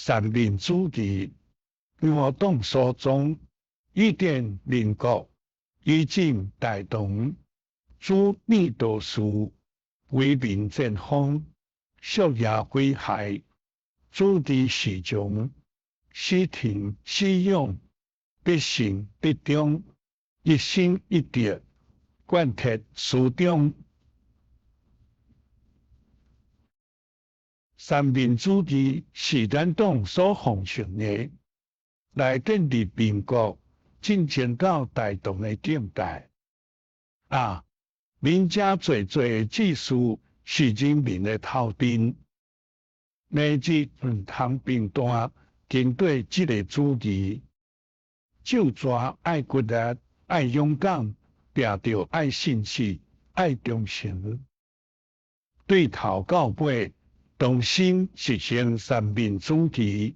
三民主义活动所中，以奠民国以进大同，主逆道书，为民正风，肃也危害，主治市场，视听使用，必信必忠，一心一德，贯彻始终。三民主义是咱党所奉行的，来建立民国进前到大同的境界。民家最最技术是人民的头阵，乃至通并单经对这个主义，就抓爱骨力、爱勇敢，拼着爱信息、爱忠诚，对头到尾，同心实行三民主义。